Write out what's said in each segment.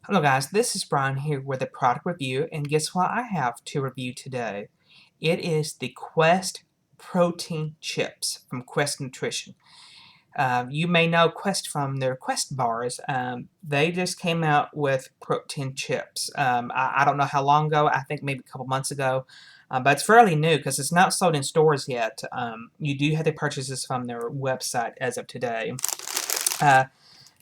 Hello guys, this is Brian here with a product review, and guess what I have to review today? It is the Quest Protein Chips from Quest Nutrition. You may know Quest from their Quest bars. They just came out with protein chips. I don't know how long ago, I think maybe a couple months ago, but it's fairly new because it's not sold in stores yet. You do have to purchase this from their website as of today.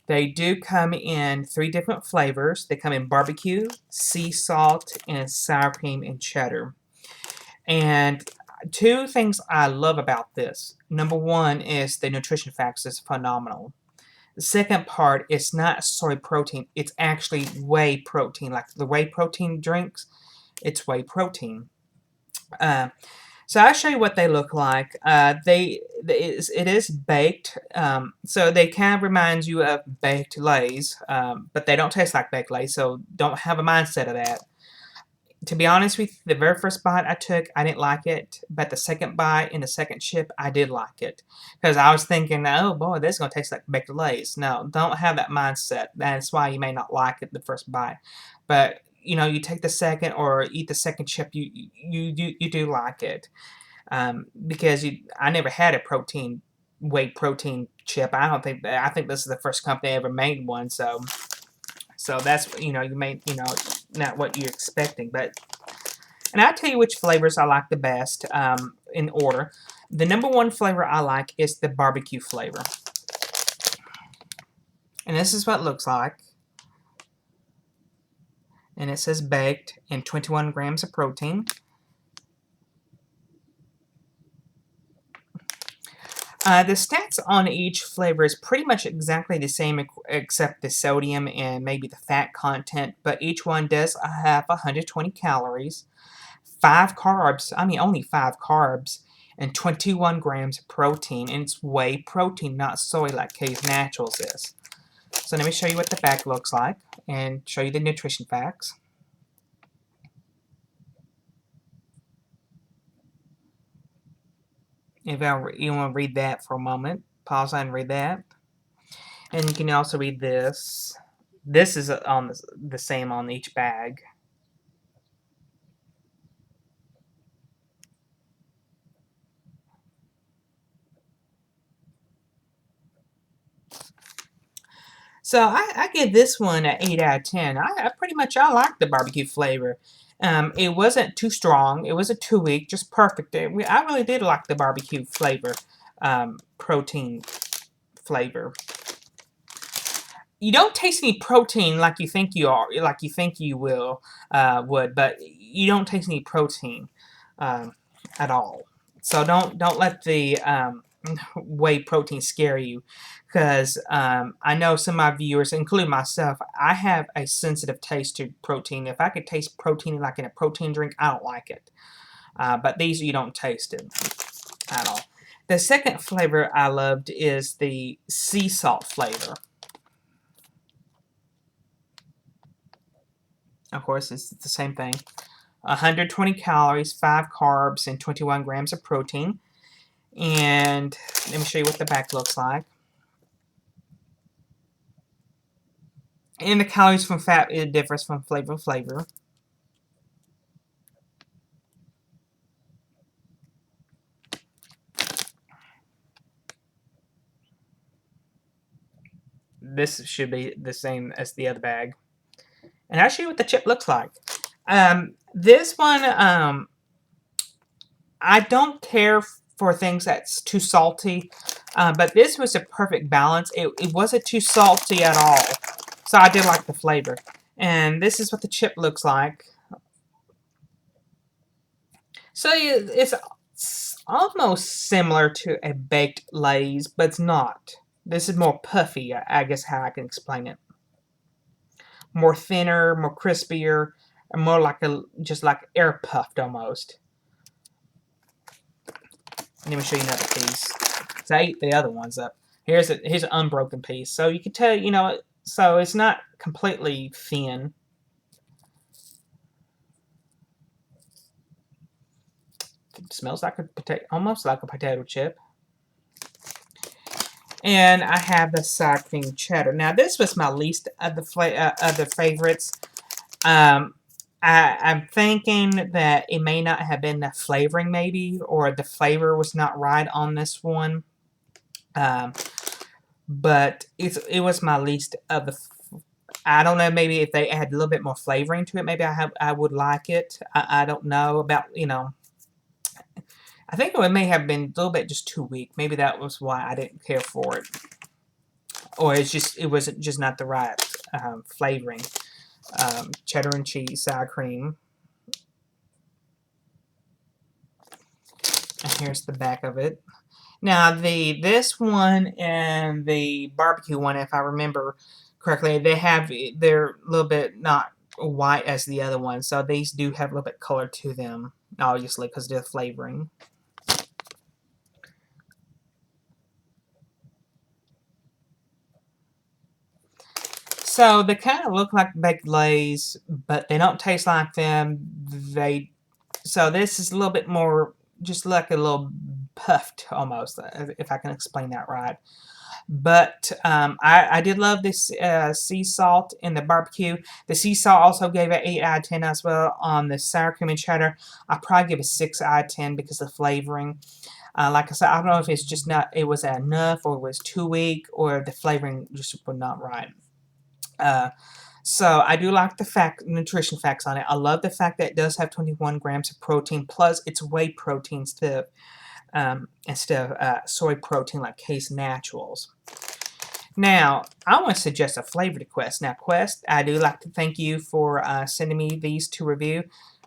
They do come in 3 different flavors. They come in barbecue, sea salt, and sour cream and cheddar. And 2 things I love about this. Number 1 is the nutrition facts is phenomenal. The second part, it's not soy protein. It's actually whey protein. Like the whey protein drinks, it's whey protein. So I'll show you what they look like. It is baked, so they kind of remind you of baked Lay's, but they don't taste like baked Lay's, so don't have a mindset of that. To be honest with you, the very first bite I took, I didn't like it, but the second bite and the second chip, I did like it. Because I was thinking, oh boy, this is going to taste like baked Lay's. No, don't have that mindset. That's why you may not like it the first bite. But you take the second or eat the second chip, you do like it, because I never had a whey protein chip. I think this is the first company ever made one. So that's you may not what you're expecting, and I'll tell you which flavors I like the best, in order. The number 1 flavor I like is the barbecue flavor, and this is what it looks like. And it says baked and 21 grams of protein. The stats on each flavor is pretty much exactly the same except the sodium and maybe the fat content, but each one does have 120 calories, 5 carbs, only 5 carbs, and 21 grams of protein, and it's whey protein, not soy like K's Naturals is. So let me show you what the back looks like and show you the nutrition facts. If you want to read that for a moment, pause and read that. And you can also read this. This is on the same on each bag. So I give this one an 8 out of 10. I pretty much like the barbecue flavor. It wasn't too strong. It wasn't too weak, just perfect. I really did like the barbecue flavor, protein flavor. You don't taste any protein like you think you would, but you don't taste any protein at all. So don't let the whey protein scare you, because I know some of my viewers, including myself, I have a sensitive taste to protein. If I could taste protein like in a protein drink, I don't like it. But these you don't taste it at all. The second flavor I loved is the sea salt flavor. Of course, it's the same thing. 120 calories, 5 carbs, and 21 grams of protein. And let me show you what the back looks like. And the calories from fat, it differs from flavor to flavor. This should be the same as the other bag. And I'll show you what the chip looks like. This one, I don't care for things that's too salty, but this was a perfect balance. It wasn't too salty at all, so I did like the flavor. And this is what the chip looks like. So it's almost similar to a baked Lay's, but it's not. This is more puffy, I guess how I can explain it. More thinner, more crispier, and more like just like air puffed almost. Let me show you another piece. So I ate the other ones up. Here's an unbroken piece. So you can tell, so it's not completely thin. It smells like almost like a potato chip. And I have the sour cream cheddar. Now, this was my least of the favorites. I'm thinking that it may not have been the flavoring, maybe, or the flavor was not right on this one. But it was my least of the. I don't know. Maybe if they add a little bit more flavoring to it, maybe I would like it. I don't know about I think it may have been a little bit just too weak. Maybe that was why I didn't care for it, or it was just not the right flavoring. Cheddar and cheese sour cream. And here's the back of it. Now this one and the barbecue one, if I remember correctly, they're a little bit not white as the other one, so these do have a little bit color to them, obviously because they're flavoring. So they kind of look like baked Lays, but they don't taste like them. So this is a little bit more, just like a little puffed almost, if I can explain that right. But I did love this sea salt in the barbecue. The sea salt also gave it 8 out of 10 as well. On the sour cream and cheddar, I probably give it 6 out of 10 because of the flavoring. Like I said, I don't know if it's just not, it was enough or it was too weak or the flavoring just was not right. So I do like the nutrition facts on it. I love the fact that it does have 21 grams of protein, plus it's whey protein instead of soy protein like Case Naturals. Now, I want to suggest a flavor to Quest. Now, Quest, I do like to thank you for sending me these to review,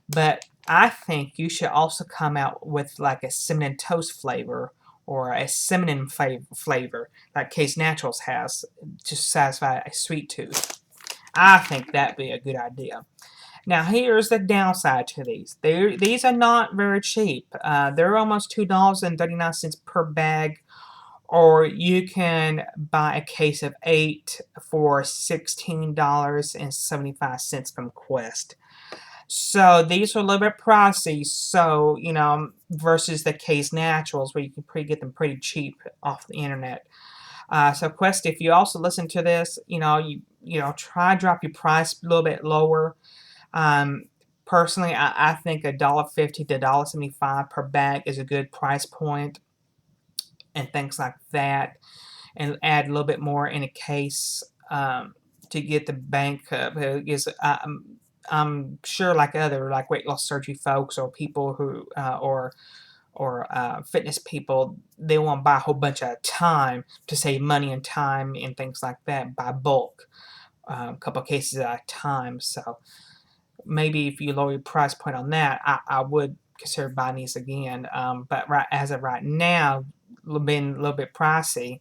but I think you should also come out with like a cinnamon toast flavor or a cinnamon flavor like Case Naturals has to satisfy a sweet tooth. I think that'd be a good idea. Now, here's the downside to these. These are not very cheap. They're almost $2.39 per bag, or you can buy a case of 8 for $16.75 from Quest. So these are a little bit pricey, so, versus the Case Naturals, where you can get them pretty cheap off the internet. So Quest, if you also listen to this, try to drop your price a little bit lower. Personally, I think $1.50 to $1.75 per bag is a good price point, and things like that, and add a little bit more in a case to get the bank up. Because I'm sure, like weight loss surgery folks or people who or fitness people, they want to buy a whole bunch at a time to save money and time and things like that, by bulk, a couple of cases at a time. So maybe if you lower your price point on that, I would consider buying these again. But as of right now, being a little bit pricey,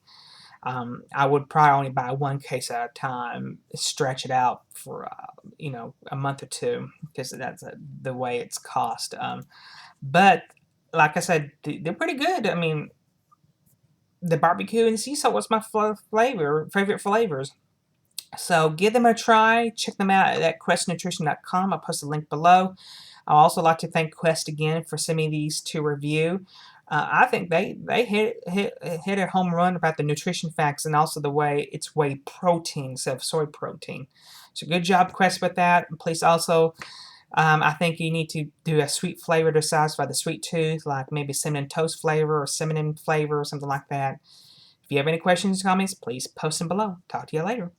I would probably only buy one case at a time, stretch it out for a month or two, because that's the way it's cost. But like I said, they're pretty good. I mean, the barbecue and sea salt was my favorite flavors. So give them a try. Check them out at questnutrition.com. I'll post a link below. I'd also like to thank Quest again for sending me these to review. I think they hit a home run about the nutrition facts and also the way it's whey protein instead of soy protein. So good job, Quest, with that. And please also, I think you need to do a sweet flavor to satisfy the sweet tooth, like maybe cinnamon toast flavor or cinnamon flavor or something like that. If you have any questions or comments, please post them below. Talk to you later.